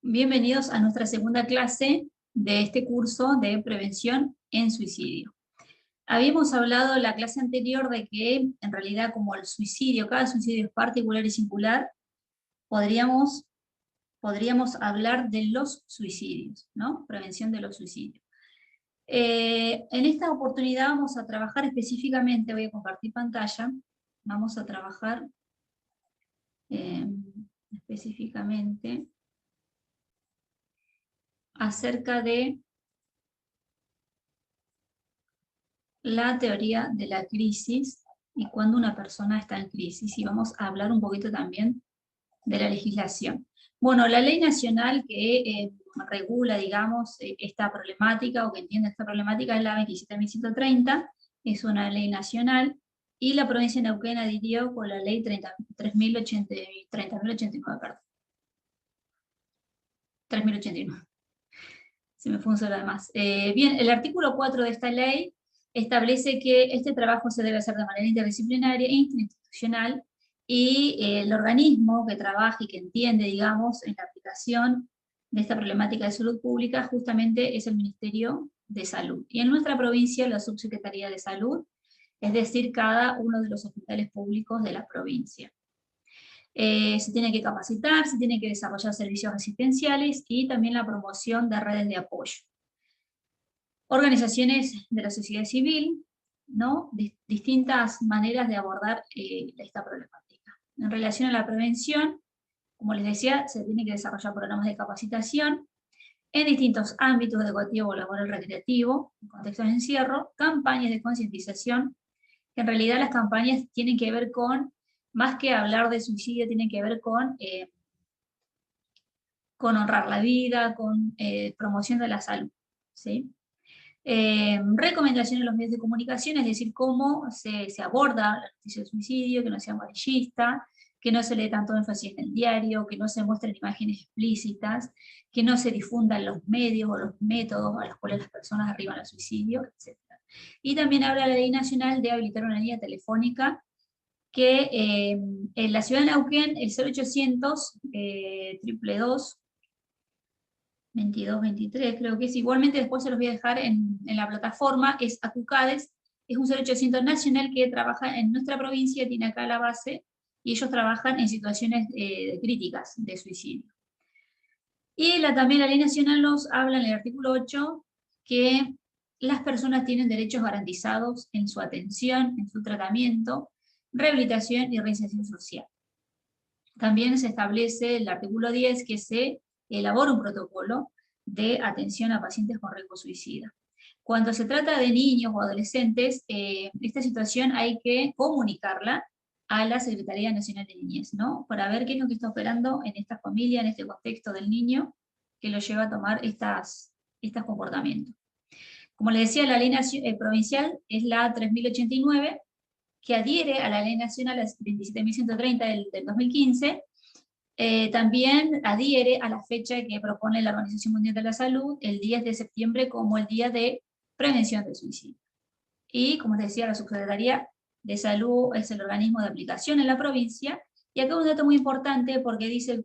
Bienvenidos a nuestra segunda clase de este curso de prevención en suicidio. Habíamos hablado en la clase anterior de que en realidad como el suicidio, cada suicidio es particular y singular, podríamos hablar de los suicidios, ¿no? Prevención de los suicidios. En esta oportunidad vamos a trabajar específicamente, voy a compartir pantalla, vamos a trabajar específicamente acerca de la teoría de la crisis y cuando una persona está en crisis, y vamos a hablar un poquito también de la legislación. Bueno, la ley nacional que regula, digamos, esta problemática, o que entiende esta problemática, es la 27.130, es una ley nacional, y la provincia de Neuquén adhirió con la ley 30.089, perdón. 3.089. Se me fue un solo además. Bien, el artículo 4 de esta ley establece que este trabajo se debe hacer de manera interdisciplinaria e interinstitucional, y el organismo que trabaja y que entiende, digamos, en la aplicación de esta problemática de salud pública justamente es el Ministerio de Salud. Y en nuestra provincia la Subsecretaría de Salud, es decir, cada uno de los hospitales públicos de la provincia. Se tiene que capacitar, se tiene que desarrollar servicios asistenciales y también la promoción de redes de apoyo. Organizaciones de la sociedad civil, ¿no? Distintas maneras de abordar esta problemática. En relación a la prevención, como les decía, se tiene que desarrollar programas de capacitación en distintos ámbitos educativo, laboral, recreativo, en contextos de encierro, campañas de concientización, que en realidad las campañas tienen que ver con, más que hablar de suicidio, tienen que ver con honrar la vida, con promoción de la salud, ¿sí? Recomendaciones en los medios de comunicación, es decir, cómo se aborda la noticia de suicidio, que no sea amarillista, que no se lee tanto énfasis en el diario, que no se muestren imágenes explícitas, que no se difundan los medios o los métodos a los cuales las personas arriban al suicidio, etc. Y también habla la Ley Nacional de habilitar una línea telefónica que en la ciudad de Neuquén, el 0800 222 2223, creo que es. Igualmente después se los voy a dejar en la plataforma, es ACUCADES, es un 0800 nacional que trabaja en nuestra provincia, tiene acá la base, y ellos trabajan en situaciones críticas de suicidio. Y también la ley nacional nos habla en el artículo 8 que las personas tienen derechos garantizados en su atención, en su tratamiento, rehabilitación y reinserción social. También se establece el artículo 10 que se elabora un protocolo de atención a pacientes con riesgo suicida. Cuando se trata de niños o adolescentes, esta situación hay que comunicarla a la Secretaría Nacional de Niñez, ¿no? Para ver qué es lo que está operando en esta familia, en este contexto del niño, que lo lleva a tomar estos comportamientos. Como les decía, la ley provincial es la 3089, que adhiere a la ley nacional 27.130 del 2015, también adhiere a la fecha que propone la Organización Mundial de la Salud, el 10 de septiembre, como el Día de Prevención del Suicidio. Y, como les decía, la Subsecretaría de Salud es el organismo de aplicación en la provincia. Y acá un dato muy importante, porque dice el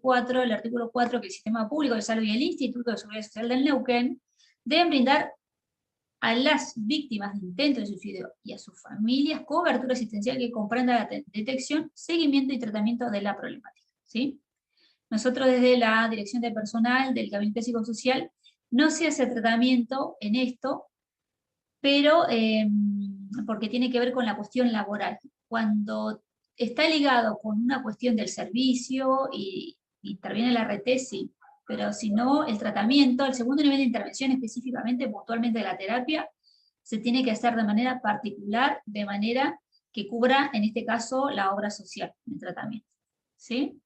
artículo 4, que el Sistema Público de Salud y el Instituto de Seguridad Social del Neuquén deben brindar a las víctimas de intento de suicidio y a sus familias cobertura asistencial que comprenda la detección, seguimiento y tratamiento de la problemática, ¿sí? Nosotros desde la Dirección de Personal del Gabinete Psicosocial no se hace tratamiento en esto, pero porque tiene que ver con la cuestión laboral. Cuando está ligado con una cuestión del servicio y interviene la RT, sí, pero si no, el tratamiento, el segundo nivel de intervención específicamente, puntualmente de la terapia, se tiene que hacer de manera particular, de manera que cubra, en este caso, la obra social del tratamiento, ¿sí?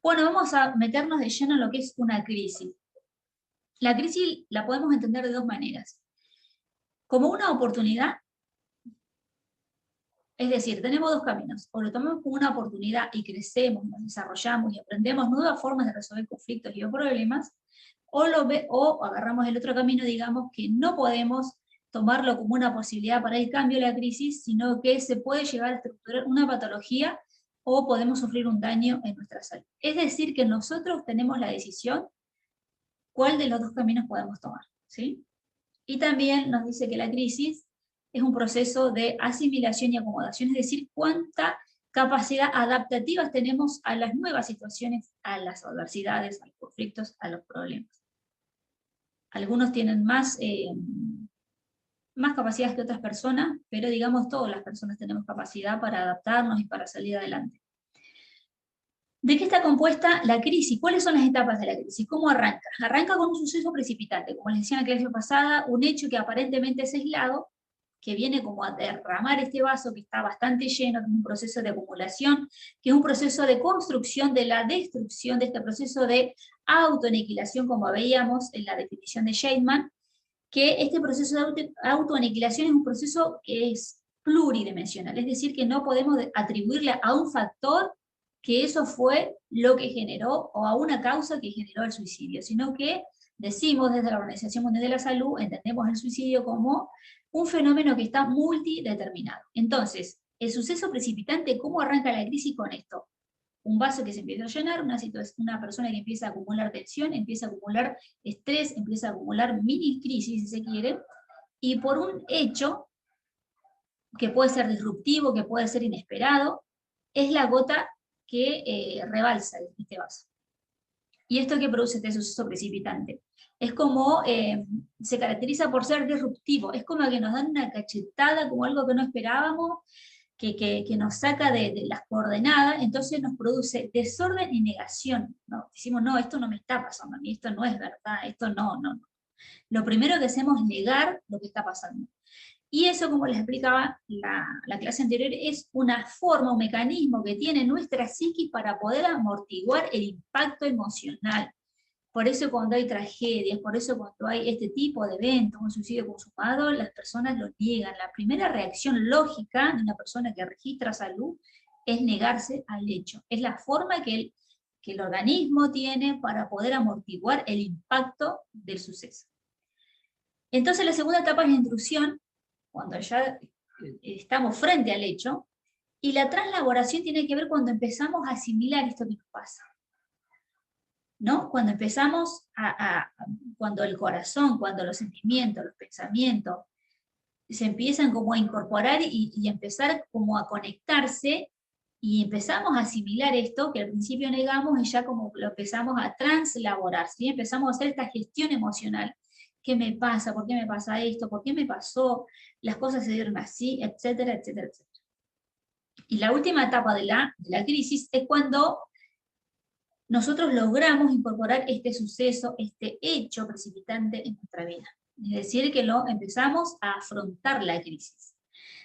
Bueno, vamos a meternos de lleno en lo que es una crisis. La crisis la podemos entender de dos maneras. Como una oportunidad, es decir, tenemos dos caminos. O lo tomamos como una oportunidad y crecemos, nos desarrollamos y aprendemos nuevas formas de resolver conflictos y problemas, o agarramos el otro camino, digamos, que no podemos tomarlo como una posibilidad para el cambio de la crisis, sino que se puede llegar a estructurar una patología o podemos sufrir un daño en nuestra salud. Es decir, que nosotros tenemos la decisión cuál de los dos caminos podemos tomar, ¿sí? Y también nos dice que la crisis es un proceso de asimilación y acomodación, es decir, cuánta capacidad adaptativa tenemos a las nuevas situaciones, a las adversidades, a los conflictos, a los problemas. Algunos tienen más capacidades que otras personas, pero digamos todas las personas tenemos capacidad para adaptarnos y para salir adelante. ¿De qué está compuesta la crisis? ¿Cuáles son las etapas de la crisis? ¿Cómo arranca? Arranca con un suceso precipitante, como les decía en la clase pasada, un hecho que aparentemente es aislado, que viene como a derramar este vaso que está bastante lleno, que es un proceso de acumulación, que es un proceso de construcción de la destrucción, de este proceso de autoaniquilación, como veíamos en la definición de Scheidman, que este proceso de autoaniquilación es un proceso que es pluridimensional, es decir, que no podemos atribuirle a un factor que eso fue lo que generó, o a una causa que generó el suicidio, sino que decimos desde la Organización Mundial de la Salud, entendemos el suicidio como un fenómeno que está multideterminado. Entonces, el suceso precipitante, ¿cómo arranca la crisis con esto? Un vaso que se empieza a llenar, una persona que empieza a acumular tensión, empieza a acumular estrés, empieza a acumular mini crisis, si se quiere, y por un hecho que puede ser disruptivo, que puede ser inesperado, es la gota que rebalsa este vaso. ¿Y esto que produce este suceso precipitante? Es como, se caracteriza por ser disruptivo, es como que nos dan una cachetada, como algo que no esperábamos, que nos saca de las coordenadas, entonces nos produce desorden y negación, ¿no? Decimos, no, esto no me está pasando a mí, esto no es verdad, esto no. Lo primero que hacemos es negar lo que está pasando. Y eso, como les explicaba la clase anterior, es una forma, un mecanismo que tiene nuestra psiquis para poder amortiguar el impacto emocional. Por eso cuando hay tragedias, por eso cuando hay este tipo de eventos, un suicidio consumado, las personas lo niegan. La primera reacción lógica de una persona que registra salud es negarse al hecho. Es la forma que el organismo tiene para poder amortiguar el impacto del suceso. Entonces la segunda etapa es la intrusión, cuando ya estamos frente al hecho, y la translaboración tiene que ver cuando empezamos a asimilar esto que nos pasa. ¿No? Cuando empezamos cuando el corazón, cuando los sentimientos, los pensamientos, se empiezan como a incorporar y empezar como a conectarse, y empezamos a asimilar esto, que al principio negamos, y ya como lo empezamos a translaborar, ¿sí? Empezamos a hacer esta gestión emocional. ¿Qué me pasa? ¿Por qué me pasa esto? ¿Por qué me pasó? Las cosas se dieron así, etcétera, etcétera, etcétera. Y la última etapa de la crisis es cuando nosotros logramos incorporar este suceso, este hecho precipitante en nuestra vida. Es decir, que lo empezamos a afrontar la crisis.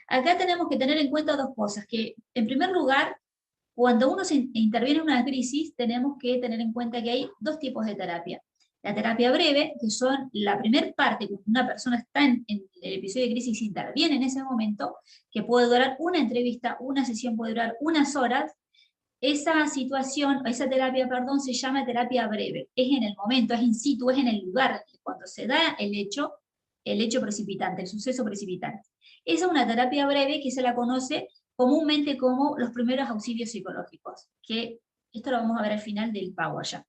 Acá tenemos que tener en cuenta dos cosas, que en primer lugar, cuando uno se interviene en una crisis, tenemos que tener en cuenta que hay dos tipos de terapia. La terapia breve, que son la primera parte, cuando una persona está en el episodio de crisis y interviene en ese momento, que puede durar una entrevista, una sesión puede durar unas horas. Esa situación, esa terapia, perdón, se llama terapia breve. Es en el momento, es in situ, es en el lugar, cuando se da el hecho precipitante, el suceso precipitante. Esa es una terapia breve que se la conoce comúnmente como los primeros auxilios psicológicos, que esto lo vamos a ver al final del PowerPoint.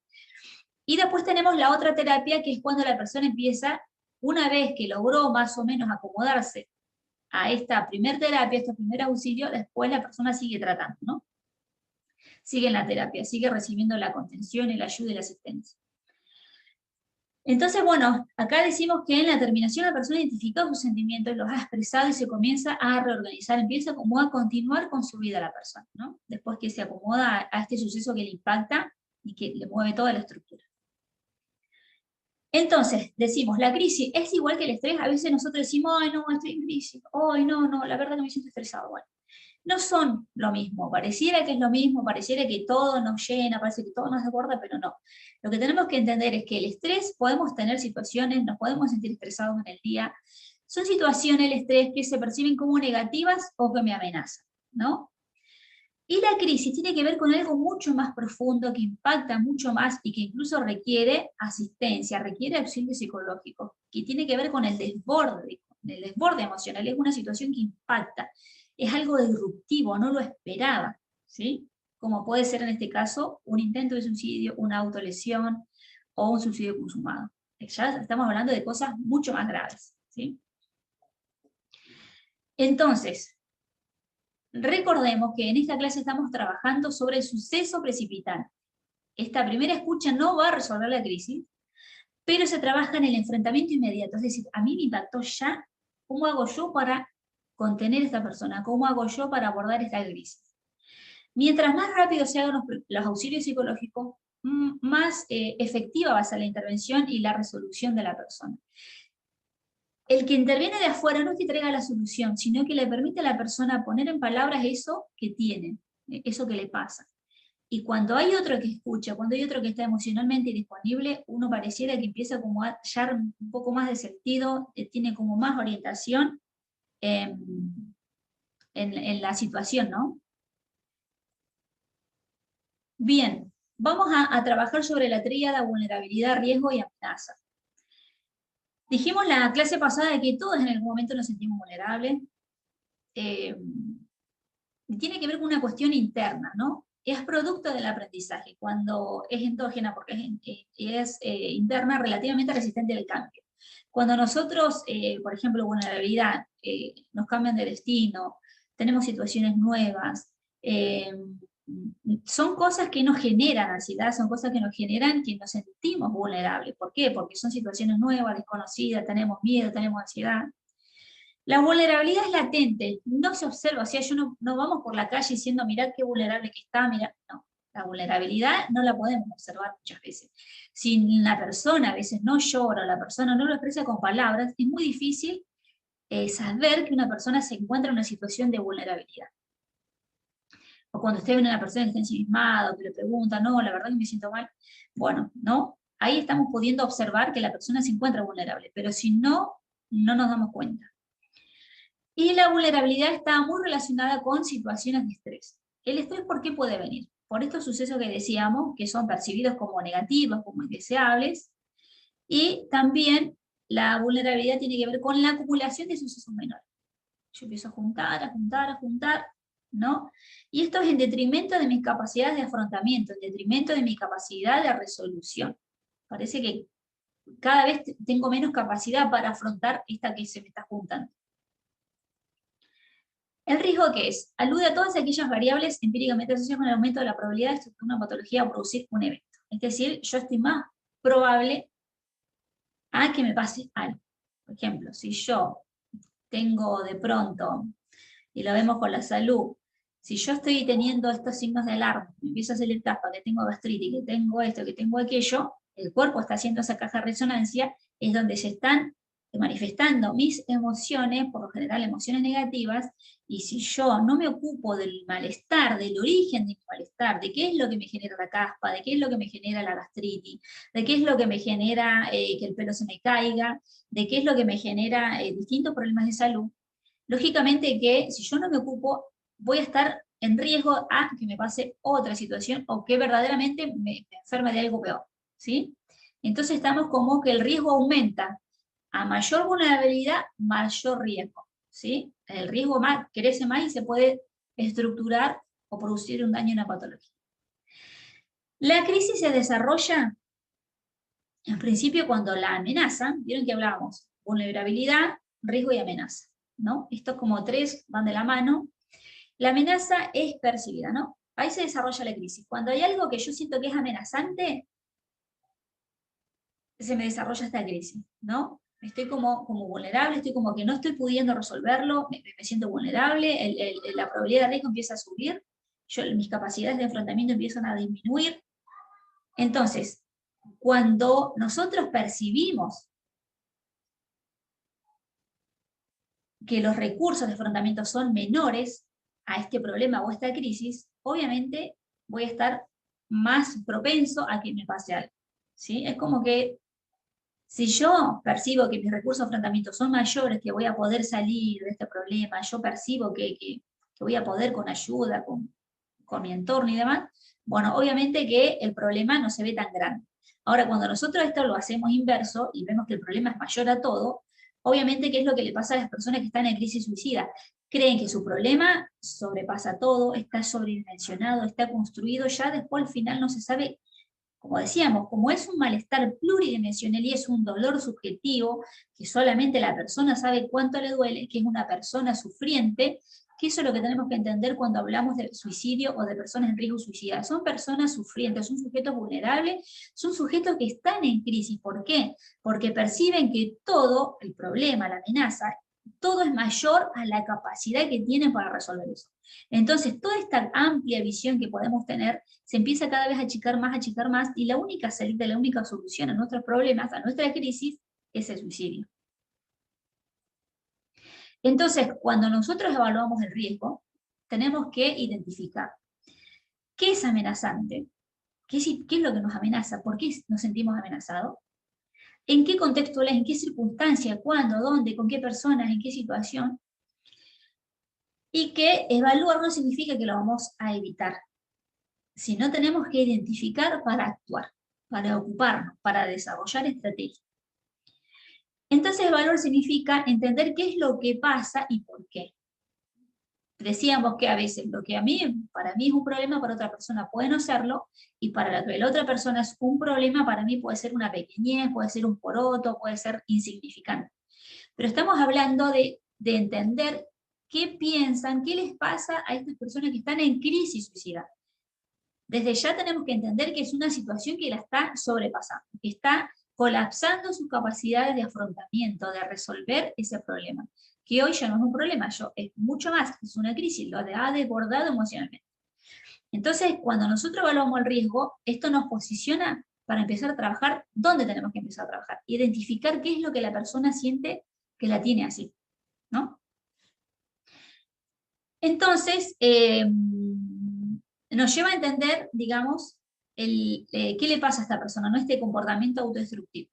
Y después tenemos la otra terapia, que es cuando la persona empieza, una vez que logró más o menos acomodarse a esta primer terapia, a este primer auxilio, después la persona sigue tratando, ¿no? Sigue en la terapia, sigue recibiendo la contención, la ayuda y la asistencia. Entonces, bueno, acá decimos que en la terminación la persona identifica sus sentimientos, los ha expresado y se comienza a reorganizar, empieza como a continuar con su vida la persona, ¿no? Después que se acomoda a este suceso que le impacta y que le mueve toda la estructura. Entonces, decimos, la crisis es igual que el estrés. A veces nosotros decimos, ay no, estoy en crisis, ay no, la verdad que me siento estresado. Bueno, no son lo mismo, pareciera que es lo mismo, pareciera que todo nos llena, parece que todo nos desborda, pero no. Lo que tenemos que entender es que el estrés, podemos tener situaciones, nos podemos sentir estresados en el día, son situaciones, el estrés, que se perciben como negativas o que me amenazan, ¿no? Y la crisis tiene que ver con algo mucho más profundo, que impacta mucho más y que incluso requiere asistencia, requiere auxilio psicológico, que tiene que ver con el desborde emocional. Es una situación que impacta, es algo disruptivo, no lo esperaba, ¿sí? Como puede ser en este caso un intento de suicidio, una autolesión, o un suicidio consumado. Ya estamos hablando de cosas mucho más graves, ¿sí? Entonces, recordemos que en esta clase estamos trabajando sobre el suceso precipitante. Esta primera escucha no va a resolver la crisis, pero se trabaja en el enfrentamiento inmediato. Es decir, a mí me impactó ya, ¿cómo hago yo para contener a esta persona? ¿Cómo hago yo para abordar esta crisis? Mientras más rápido se hagan los auxilios psicológicos, más efectiva va a ser la intervención y la resolución de la persona. El que interviene de afuera no es que traiga la solución, sino que le permite a la persona poner en palabras eso que tiene, eso que le pasa. Y cuando hay otro que escucha, cuando hay otro que está emocionalmente disponible, uno pareciera que empieza como a hallar un poco más de sentido, tiene como más orientación en la situación, ¿no? Bien, vamos a trabajar sobre la tríada vulnerabilidad, riesgo y amenaza. Dijimos la clase pasada que todos en algún momento nos sentimos vulnerables. Tiene que ver con una cuestión interna, ¿no? Es producto del aprendizaje. Cuando es endógena, porque es interna, relativamente resistente al cambio. Cuando nosotros, por ejemplo, vulnerabilidad, nos cambian de destino, tenemos situaciones nuevas, son cosas que nos generan ansiedad, son cosas que nos generan que nos sentimos vulnerables. ¿Por qué? Porque son situaciones nuevas, desconocidas, tenemos miedo, tenemos ansiedad. La vulnerabilidad es latente, no se observa, o sea, yo no vamos por la calle diciendo, mirá qué vulnerable que está, mirá, no. La vulnerabilidad no la podemos observar muchas veces. Si la persona a veces no llora, la persona no lo expresa con palabras, es muy difícil saber que una persona se encuentra en una situación de vulnerabilidad. O cuando usted ve a una persona que está ensimismada, o que le pregunta, no, la verdad que me siento mal, bueno, no, ahí estamos pudiendo observar que la persona se encuentra vulnerable, pero si no, no nos damos cuenta. Y la vulnerabilidad está muy relacionada con situaciones de estrés. ¿El estrés por qué puede venir? Por estos sucesos que decíamos, que son percibidos como negativos, como indeseables, y también la vulnerabilidad tiene que ver con la acumulación de sucesos menores. Yo empiezo a juntar, ¿no? Y esto es en detrimento de mis capacidades de afrontamiento, en detrimento de mi capacidad de resolución. Parece que cada vez tengo menos capacidad para afrontar esta que se me está juntando. ¿El riesgo qué es? Alude a todas aquellas variables empíricamente asociadas con el aumento de la probabilidad de estructurar una patología o producir un evento. Es decir, yo estoy más probable a que me pase algo. Por ejemplo, si yo tengo de pronto, y lo vemos con la salud, si yo estoy teniendo estos signos de alarma, me empieza a salir tapa, que tengo gastritis, que tengo esto, que tengo aquello, el cuerpo está haciendo esa caja de resonancia, es donde se están manifestando mis emociones, por lo general emociones negativas, y si yo no me ocupo del malestar, del origen de mi malestar, de qué es lo que me genera la caspa, de qué es lo que me genera la gastritis, de qué es lo que me genera que el pelo se me caiga, de qué es lo que me genera distintos problemas de salud, lógicamente que si yo no me ocupo, voy a estar en riesgo a que me pase otra situación o que verdaderamente me enferme de algo peor, ¿sí? Entonces estamos como que el riesgo aumenta. A mayor vulnerabilidad, mayor riesgo, ¿sí? El riesgo crece más y se puede estructurar o producir un daño en la patología. La crisis se desarrolla, en principio, cuando la amenaza, vieron que hablábamos, vulnerabilidad, riesgo y amenaza, ¿no? Estos como tres van de la mano. La amenaza es percibida, ¿no? Ahí se desarrolla la crisis. Cuando hay algo que yo siento que es amenazante, se me desarrolla esta crisis, ¿no? Estoy como vulnerable, estoy como que no estoy pudiendo resolverlo, me siento vulnerable, la probabilidad de riesgo empieza a subir, mis capacidades de enfrentamiento empiezan a disminuir. Entonces, cuando nosotros percibimos que los recursos de afrontamiento son menores a este problema o a esta crisis, obviamente voy a estar más propenso a que me pase algo, ¿sí? Es como que si yo percibo que mis recursos de afrontamiento son mayores, que voy a poder salir de este problema, yo percibo que voy a poder con ayuda, con mi entorno y demás, bueno, obviamente que el problema no se ve tan grande. Ahora, cuando nosotros esto lo hacemos inverso y vemos que el problema es mayor a todo, obviamente, ¿qué es lo que le pasa a las personas que están en crisis suicida? Creen que su problema sobrepasa todo, está sobredimensionado, está construido, ya después al final no se sabe como decíamos, como es un malestar pluridimensional y es un dolor subjetivo, que solamente la persona sabe cuánto le duele, que es una persona sufriente, que eso es lo que tenemos que entender cuando hablamos de suicidio o de personas en riesgo suicida. Son personas sufrientes, son sujetos vulnerables, son sujetos que están en crisis. ¿Por qué? Porque perciben que todo, el problema, la amenaza, todo es mayor a la capacidad que tienen para resolver eso. Entonces, toda esta amplia visión que podemos tener se empieza cada vez a achicar más, y la única salida, la única solución a nuestros problemas, a nuestra crisis, es el suicidio. Entonces, cuando nosotros evaluamos el riesgo, tenemos que identificar qué es amenazante, qué es lo que nos amenaza, por qué nos sentimos amenazados, en qué contexto es, en qué circunstancia, cuándo, dónde, con qué personas, en qué situación, y que evaluar no significa que lo vamos a evitar, sino tenemos que identificar para actuar, para ocuparnos, para desarrollar estrategias. Entonces, evaluar significa entender qué es lo que pasa y por qué. Decíamos que a veces lo que para mí es un problema, para otra persona puede no serlo, y para la otra persona es un problema, para mí puede ser una pequeñez, puede ser un poroto, puede ser insignificante. Pero estamos hablando de entender qué piensan, qué les pasa a estas personas que están en crisis suicida. Desde ya tenemos que entender que es una situación que la está sobrepasando, que está colapsando sus capacidades de afrontamiento, de resolver ese problema, que hoy ya no es un problema, es mucho más, es una crisis, lo ha desbordado emocionalmente. Entonces, cuando nosotros evaluamos el riesgo, esto nos posiciona para empezar a trabajar dónde tenemos que empezar a trabajar, identificar qué es lo que la persona siente que la tiene así, ¿no? Entonces, nos lleva a entender, digamos, qué le pasa a esta persona, ¿no? Este comportamiento autodestructivo.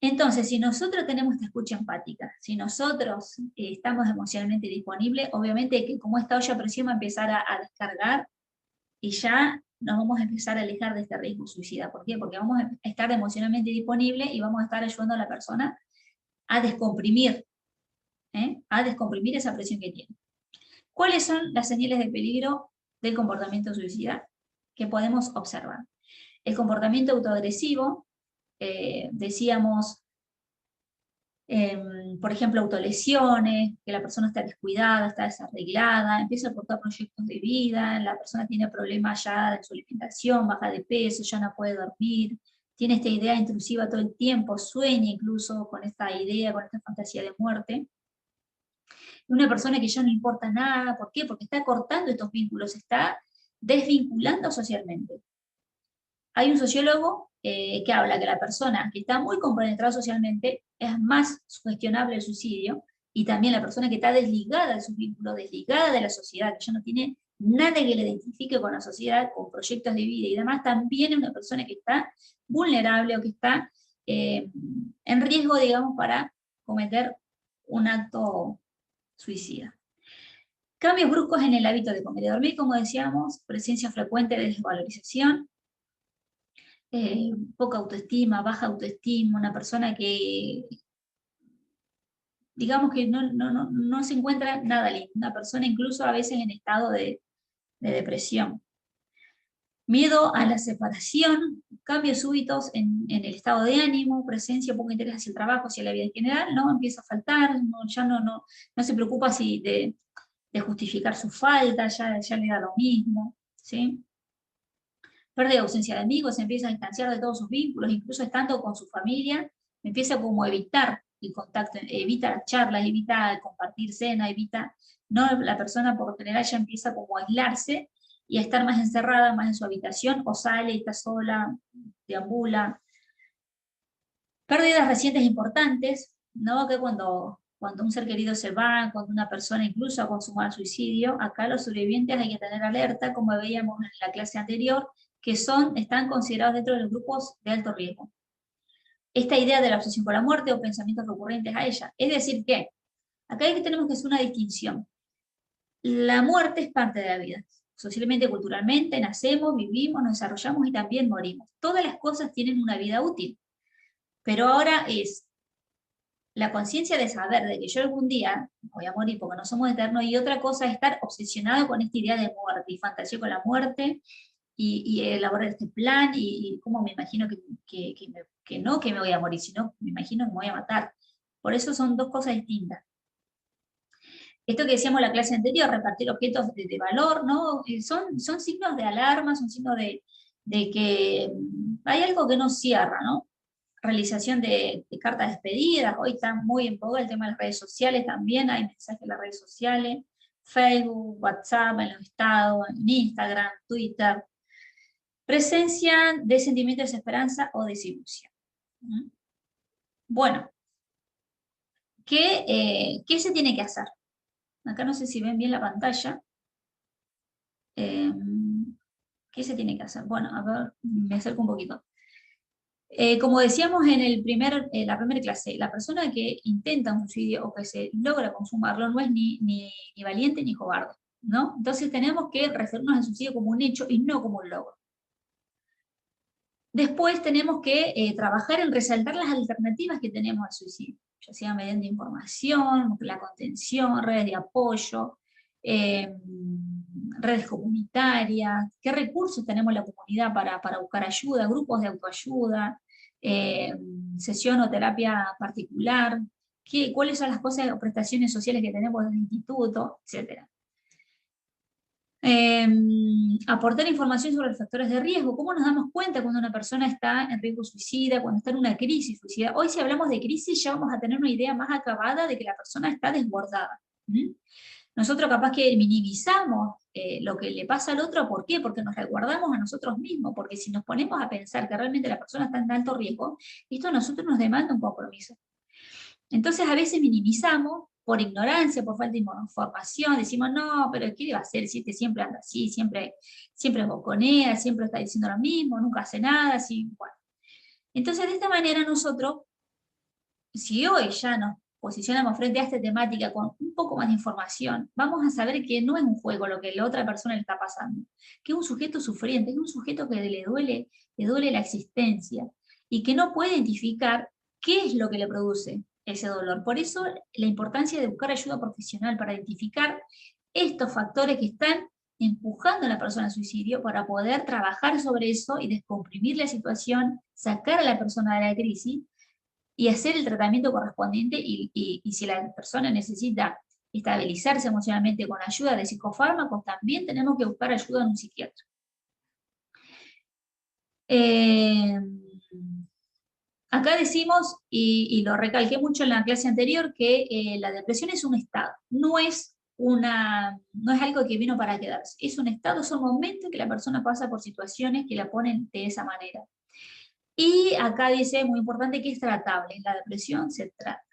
Entonces, si nosotros tenemos esta escucha empática, si nosotros estamos emocionalmente disponibles, obviamente que como esta olla a presión va a empezar a descargar, y ya nos vamos a empezar a alejar de este riesgo suicida. ¿Por qué? Porque vamos a estar emocionalmente disponibles y vamos a estar ayudando a la persona a descomprimir esa presión que tiene. ¿Cuáles son las señales de peligro del comportamiento suicida que podemos observar? El comportamiento autoagresivo, decíamos, por ejemplo, autolesiones, que la persona está descuidada, está desarreglada, empieza a cortar proyectos de vida, la persona tiene problemas ya de su alimentación, baja de peso, ya no puede dormir, tiene esta idea intrusiva todo el tiempo, sueña incluso con esta idea, con esta fantasía de muerte. Una persona que ya no importa nada, ¿por qué? Porque está cortando estos vínculos, está desvinculando socialmente. Hay un sociólogo que habla que la persona que está muy compenetrada socialmente es más sugestionable el suicidio, y también la persona que está desligada de sus vínculos, desligada de la sociedad, que ya no tiene nada que le identifique con la sociedad, con proyectos de vida y demás, también es una persona que está vulnerable o que está en riesgo, digamos, para cometer un acto suicida. Cambios bruscos en el hábito de comer y dormir, como decíamos, presencia frecuente de desvalorización, poca autoestima, baja autoestima, una persona que, digamos que no se encuentra nada lindo, una persona incluso a veces en estado de depresión. Miedo a la separación, cambios súbitos en el estado de ánimo, presencia, poco interés hacia el trabajo, hacia la vida en general, ¿no? Empieza a faltar, ya no se preocupa de justificar su falta, ya le da lo mismo, ¿sí? Pérdida ausencia de amigos, se empieza a distanciar de todos sus vínculos, incluso estando con su familia, empieza como a evitar el contacto, evita las charlas, evita compartir cena, la persona por lo general ya empieza como a aislarse y a estar más encerrada, más en su habitación, o sale y está sola, deambula. Pérdidas recientes importantes, ¿no? Que cuando un ser querido se va, cuando una persona incluso ha consumado suicidio, acá los sobrevivientes hay que tener alerta, como veíamos en la clase anterior, que están considerados dentro de los grupos de alto riesgo. Esta idea de la obsesión por la muerte o pensamientos recurrentes a ella. Es decir que, acá tenemos que hacer una distinción. La muerte es parte de la vida. Socialmente, culturalmente, nacemos, vivimos, nos desarrollamos y también morimos. Todas las cosas tienen una vida útil. Pero ahora es la conciencia de saber de que yo algún día voy a morir porque no somos eternos, y otra cosa es estar obsesionado con esta idea de muerte y fantasía con la muerte, y elaborar este plan, y cómo me imagino que no que me voy a morir, sino me imagino que me voy a matar. Por eso son dos cosas distintas. Esto que decíamos en la clase anterior, repartir objetos de valor, ¿no? Son signos de alarma, son signos de que hay algo que no cierra, ¿no? Realización de cartas despedidas, hoy está muy en boga el tema de las redes sociales también, hay mensajes en las redes sociales, Facebook, WhatsApp, en los estados, en Instagram, Twitter. Presencia de sentimientos de desesperanza o desilusión. Bueno, ¿qué se tiene que hacer? Acá no sé si ven bien la pantalla. ¿Qué se tiene que hacer? Bueno, a ver, me acerco un poquito. Como decíamos en la primera clase, la persona que intenta un suicidio o que se logra consumarlo no es ni valiente ni cobarde, ¿no? Entonces tenemos que referirnos al suicidio como un hecho y no como un logro. Después tenemos que trabajar en resaltar las alternativas que tenemos al suicidio, ya sea mediante información, la contención, redes de apoyo, redes comunitarias, qué recursos tenemos en la comunidad para buscar ayuda, grupos de autoayuda, sesión o terapia particular, cuáles son las cosas o prestaciones sociales que tenemos desde el instituto, etc. Aportar información sobre los factores de riesgo. ¿Cómo nos damos cuenta cuando una persona está en riesgo suicida, cuando está en una crisis suicida? Hoy si hablamos de crisis ya vamos a tener una idea más acabada de que la persona está desbordada. Nosotros capaz que minimizamos lo que le pasa al otro, ¿por qué? Porque nos resguardamos a nosotros mismos, porque si nos ponemos a pensar que realmente la persona está en alto riesgo, esto a nosotros nos demanda un compromiso. Entonces a veces minimizamos por ignorancia, por falta de información, decimos, no, pero ¿qué va a hacer si este siempre anda así, siempre boconea, siempre está diciendo lo mismo, nunca hace nada, así, bueno. Entonces de esta manera nosotros, si hoy ya nos posicionamos frente a esta temática con un poco más de información, vamos a saber que no es un juego lo que la otra persona le está pasando, que es un sujeto sufriente, es un sujeto que le duele la existencia, y que no puede identificar qué es lo que le produce ese dolor. Por eso la importancia de buscar ayuda profesional para identificar estos factores que están empujando a la persona al suicidio para poder trabajar sobre eso y descomprimir la situación, sacar a la persona de la crisis y hacer el tratamiento correspondiente y si la persona necesita estabilizarse emocionalmente con ayuda de psicofármacos, también tenemos que buscar ayuda en un psiquiatra. Acá decimos, y lo recalqué mucho en la clase anterior, que la depresión es un estado, no es algo que vino para quedarse, es un estado, son momentos que la persona pasa por situaciones que la ponen de esa manera. Y acá dice, muy importante, que es tratable, la depresión se trata.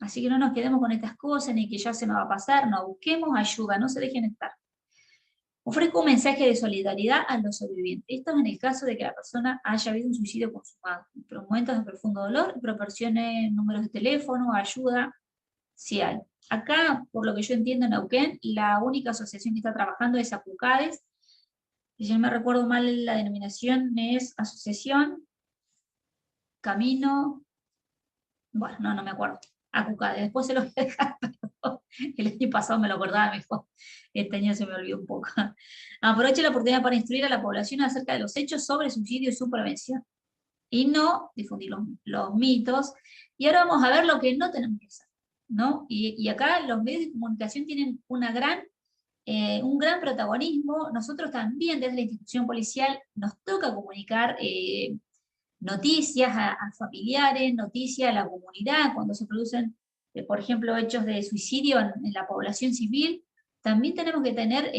Así que no nos quedemos con estas cosas, ni que ya se nos va a pasar, no, busquemos ayuda, no se dejen estar. Ofrezco un mensaje de solidaridad a los sobrevivientes. Esto es en el caso de que la persona haya habido un suicidio consumado. En momentos de profundo dolor, proporcione números de teléfono, ayuda, si hay. Acá, por lo que yo entiendo en Neuquén, la única asociación que está trabajando es ACUCADES. Si yo no me recuerdo mal, la denominación es Asociación Camino, bueno, no me acuerdo. ACUCADES, después se lo voy a dejar, pero el año pasado me lo acordaba mejor. Este año se me olvidó un poco. Aproveche la oportunidad para instruir a la población acerca de los hechos sobre suicidio y su prevención. Y no difundir los mitos. Y ahora vamos a ver lo que no tenemos que hacer, ¿no? Y acá los medios de comunicación tienen un gran protagonismo. Nosotros también desde la institución policial nos toca comunicar noticias a familiares, noticias a la comunidad, cuando se producen, por ejemplo, hechos de suicidio en la población civil. También tenemos que tener,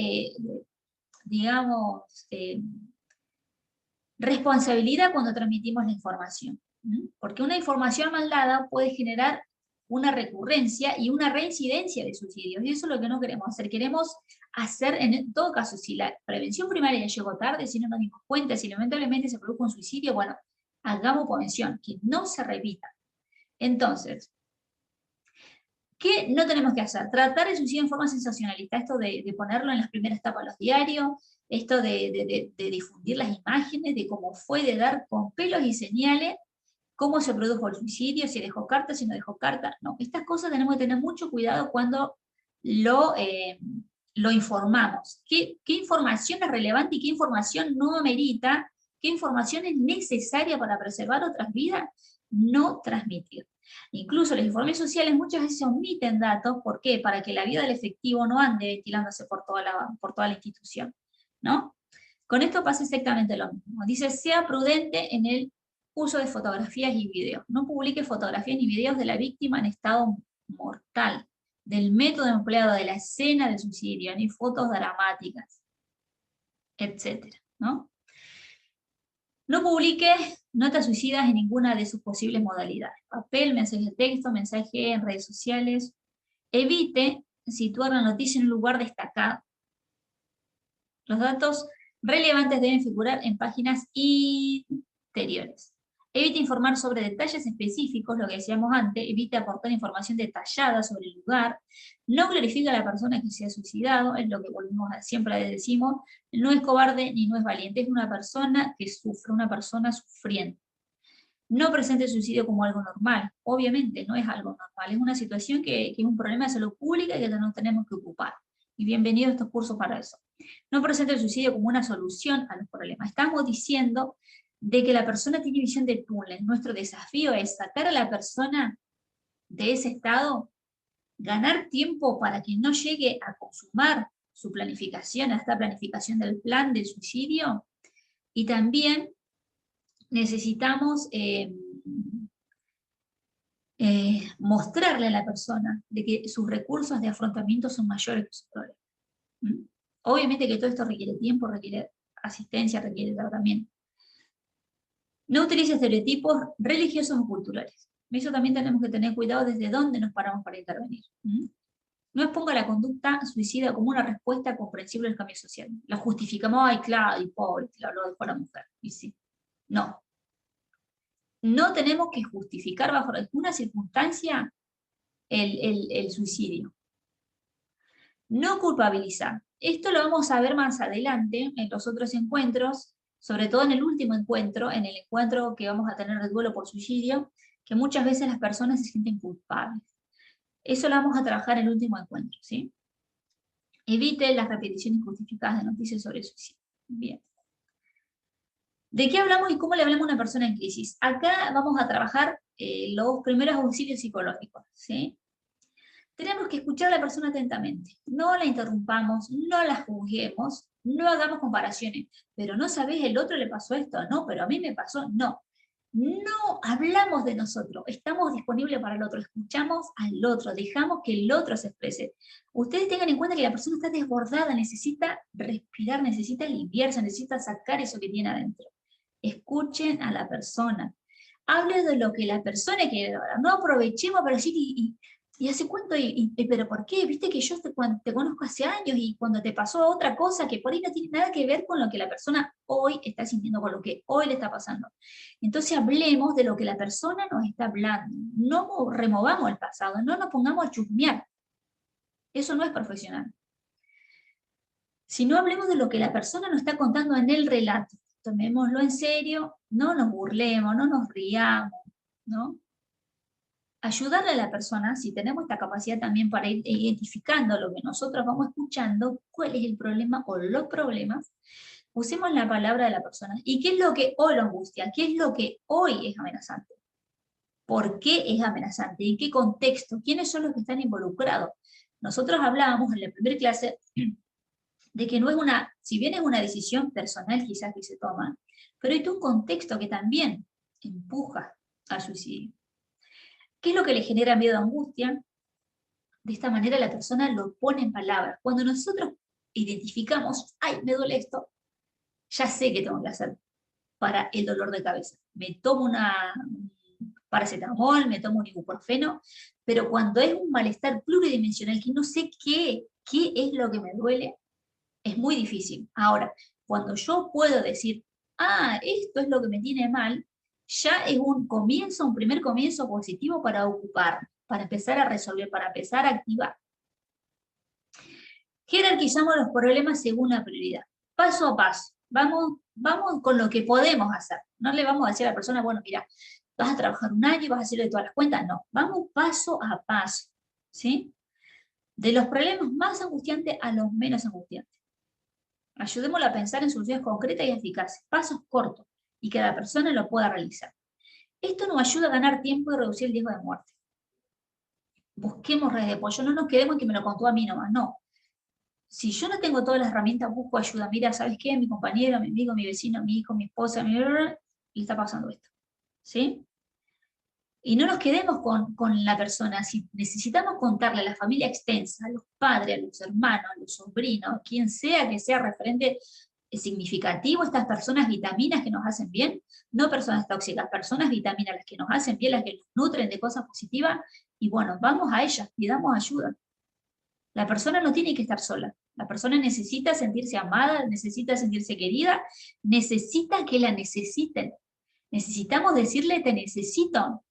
digamos, responsabilidad cuando transmitimos la información. Porque una información mal dada puede generar una recurrencia y una reincidencia de suicidios, y eso es lo que no queremos hacer. Queremos hacer, en todo caso, si la prevención primaria llegó tarde, si no nos dimos cuenta, si lamentablemente se produjo un suicidio, bueno, hagamos prevención, que no se repita. Entonces, ¿qué no tenemos que hacer? Tratar el suicidio en forma sensacionalista, esto de ponerlo en las primeras tapas de los diarios, esto de difundir las imágenes, de cómo fue, de dar con pelos y señales cómo se produjo el suicidio, si dejó carta, si no dejó carta. No, estas cosas tenemos que tener mucho cuidado cuando lo lo informamos. ¿Qué información es relevante y qué información no amerita? ¿Qué información es necesaria para preservar otras vidas? No transmitir. Incluso los informes sociales muchas veces omiten datos. ¿Por qué? Para que la vida del efectivo no ande ventilándose por toda la institución, ¿no? Con esto pasa exactamente lo mismo. Dice, sea prudente en el uso de fotografías y videos. No publique fotografías ni videos de la víctima en estado mortal, del método empleado, de la escena del suicidio, ni fotos dramáticas, etcétera, ¿no? No publique notas suicidas en ninguna de sus posibles modalidades. Papel, mensaje de texto, mensaje en redes sociales. Evite situar la noticia en un lugar destacado. Los datos relevantes deben figurar en páginas interiores. Evite informar sobre detalles específicos, lo que decíamos antes. Evite aportar información detallada sobre el lugar. No glorifica a la persona que se ha suicidado, es lo que siempre decimos. No es cobarde ni no es valiente, es una persona que sufre, una persona sufriente. No presente el suicidio como algo normal, obviamente no es algo normal, es una situación que es un problema de salud pública y que nos tenemos que ocupar. Y bienvenidos a estos cursos para eso. No presente el suicidio como una solución a los problemas. Estamos diciendo de que la persona tiene visión de túnel. Nuestro desafío es sacar a la persona de ese estado, ganar tiempo para que no llegue a consumar su planificación, a esta planificación del plan del suicidio, y también necesitamos mostrarle a la persona de que sus recursos de afrontamiento son mayores que sus problemas. Obviamente que todo esto requiere tiempo, requiere asistencia, requiere tratamiento. No utilice estereotipos religiosos o culturales. Eso también tenemos que tener cuidado desde dónde nos paramos para intervenir. No exponga la conducta suicida como una respuesta comprensible al cambio social. La justificamos, ay, claro, y pobre, lo dejó la mujer. Y sí. No. No tenemos que justificar bajo ninguna circunstancia el suicidio. No culpabilizar. Esto lo vamos a ver más adelante en los otros encuentros, sobre todo en el último encuentro, en el encuentro que vamos a tener de duelo por suicidio, que muchas veces las personas se sienten culpables. Eso lo vamos a trabajar en el último encuentro, ¿sí? Evite las repeticiones justificadas de noticias sobre suicidio. Bien. ¿De qué hablamos y cómo le hablamos a una persona en crisis? Acá vamos a trabajar los primeros auxilios psicológicos, ¿sí? Tenemos que escuchar a la persona atentamente. No la interrumpamos, no la juzguemos, no hagamos comparaciones. Pero no sabés, el otro le pasó esto, no, pero a mí me pasó, no. No hablamos de nosotros, estamos disponibles para el otro, escuchamos al otro, dejamos que el otro se exprese. Ustedes tengan en cuenta que la persona está desbordada, necesita respirar, necesita aliviarse, necesita sacar eso que tiene adentro. Escuchen a la persona. Hable de lo que la persona quiere hablar. No aprovechemos para decir, ¿y hace cuánto? ¿Pero por qué? Viste que yo te conozco hace años y cuando te pasó otra cosa que por ahí no tiene nada que ver con lo que la persona hoy está sintiendo, con lo que hoy le está pasando. Entonces hablemos de lo que la persona nos está hablando. No removamos el pasado, no nos pongamos a chusmear. Eso no es profesional. Si no, hablemos de lo que la persona nos está contando en el relato. Tomémoslo en serio, no nos burlemos, no nos riamos, ¿no? Ayudarle a la persona, si tenemos esta capacidad también para ir identificando lo que nosotros vamos escuchando, cuál es el problema o los problemas, usemos la palabra de la persona. ¿Y qué es lo que hoy lo angustia? ¿Qué es lo que hoy es amenazante? ¿Por qué es amenazante? ¿En qué contexto? ¿Quiénes son los que están involucrados? Nosotros hablábamos en la primera clase de que no es si bien es una decisión personal quizás que se toma, pero hay todo un contexto que también empuja al suicidio. ¿Qué es lo que le genera miedo o angustia? De esta manera la persona lo pone en palabras. Cuando nosotros identificamos, ay, me duele esto, ya sé qué tengo que hacer para el dolor de cabeza. Me tomo un paracetamol, me tomo un ibuprofeno, pero cuando es un malestar pluridimensional que no sé qué es lo que me duele, es muy difícil. Ahora, cuando yo puedo decir, esto es lo que me tiene mal, ya es un primer comienzo positivo para ocupar, para empezar a resolver, para empezar a activar. Jerarquizamos los problemas según la prioridad. Paso a paso. Vamos con lo que podemos hacer. No le vamos a decir a la persona, bueno, mira, vas a trabajar un año y vas a hacerlo de todas las cuentas. No, vamos paso a paso. ¿Sí? De los problemas más angustiantes a los menos angustiantes. Ayudémosla a pensar en soluciones concretas y eficaces, pasos cortos, y que la persona lo pueda realizar. Esto nos ayuda a ganar tiempo y reducir el riesgo de muerte. Busquemos redes de apoyo, no nos quedemos en que me lo contó a mí nomás, no. Si yo no tengo todas las herramientas, busco ayuda. Mira, ¿sabes qué? Mi compañero, mi amigo, mi vecino, mi hijo, mi esposa, le está pasando esto. ¿Sí? Y no nos quedemos con la persona. Si necesitamos contarle a la familia extensa, a los padres, a los hermanos, a los sobrinos, quien sea que sea referente significativo, estas personas vitaminas que nos hacen bien, no personas tóxicas, personas vitaminas, las que nos hacen bien, las que nos nutren de cosas positivas, y bueno, vamos a ellas, pidamos ayuda. La persona no tiene que estar sola. La persona necesita sentirse amada, necesita sentirse querida, necesita que la necesiten. Necesitamos decirle, te necesito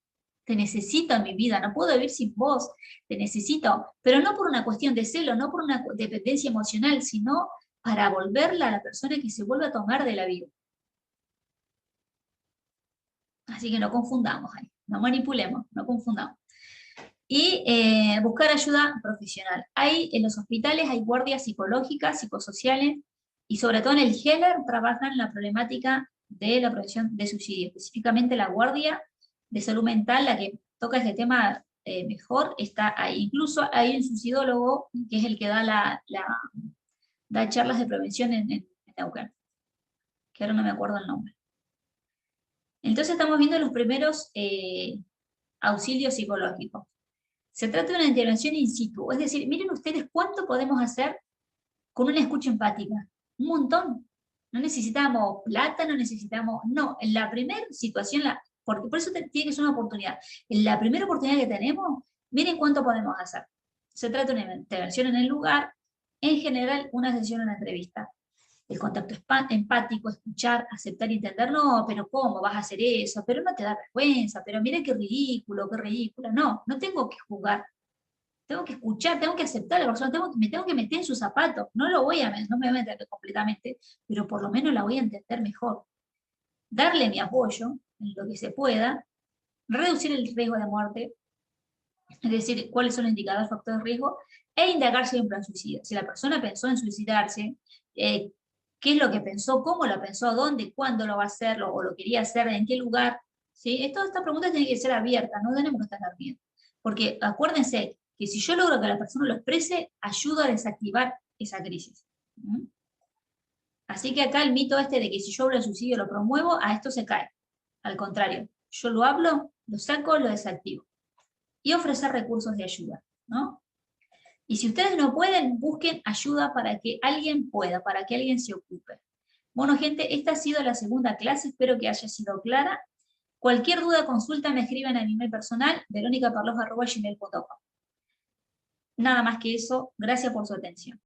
en mi vida, no puedo vivir sin vos, te necesito, pero no por una cuestión de celo, no por una dependencia emocional, sino para volverla a la persona que se vuelve a tomar de la vida. Así que no confundamos ahí, no manipulemos, no confundamos. Y buscar ayuda profesional. En los hospitales hay guardias psicológicas, psicosociales, y sobre todo en el Heller trabajan la problemática de la prevención de suicidio, específicamente la guardia de salud mental, la que toca este tema mejor, está ahí. Incluso hay un suicidólogo que es el que da charlas de prevención en Neuquén, que ahora no me acuerdo el nombre. Entonces estamos viendo los primeros auxilios psicológicos. Se trata de una intervención in situ, es decir, miren ustedes cuánto podemos hacer con una escucha empática. Un montón. No necesitamos plata, no necesitamos... No, en la primera situación, porque por eso tiene que ser una oportunidad. En la primera oportunidad que tenemos, miren cuánto podemos hacer. Se trata de una intervención en el lugar, en general una sesión, una entrevista. El contacto empático, escuchar, aceptar y entender, no, pero ¿cómo vas a hacer eso? Pero no te da vergüenza, pero mira qué ridículo, qué ridícula. No, no tengo que juzgar. Tengo que escuchar, tengo que aceptar a la persona, me tengo que meter en sus zapatos. No me voy a meter completamente, pero por lo menos la voy a entender mejor. Darle mi apoyo en lo que se pueda, reducir el riesgo de muerte, es decir, cuáles son los indicadores, factores de riesgo, e indagar si hay un plan suicida. Si la persona pensó en suicidarse, qué es lo que pensó, cómo lo pensó, dónde, cuándo lo va a hacer, o lo quería hacer, en qué lugar. ¿Sí? Todas estas preguntas tienen que ser abiertas, no tenemos que estar miedo. Porque acuérdense que si yo logro que la persona lo exprese, ayuda a desactivar esa crisis. ¿Mm? Así que acá el mito de que si yo hablo de suicidio lo promuevo, a esto se cae. Al contrario, yo lo hablo, lo saco, lo desactivo. Y ofrecer recursos de ayuda, ¿no? Y si ustedes no pueden, busquen ayuda para que alguien pueda, para que alguien se ocupe. Bueno, gente, esta ha sido la segunda clase, espero que haya sido clara. Cualquier duda o consulta me escriben a mi email personal, veronicaparlos@gmail.com. Nada más que eso, gracias por su atención.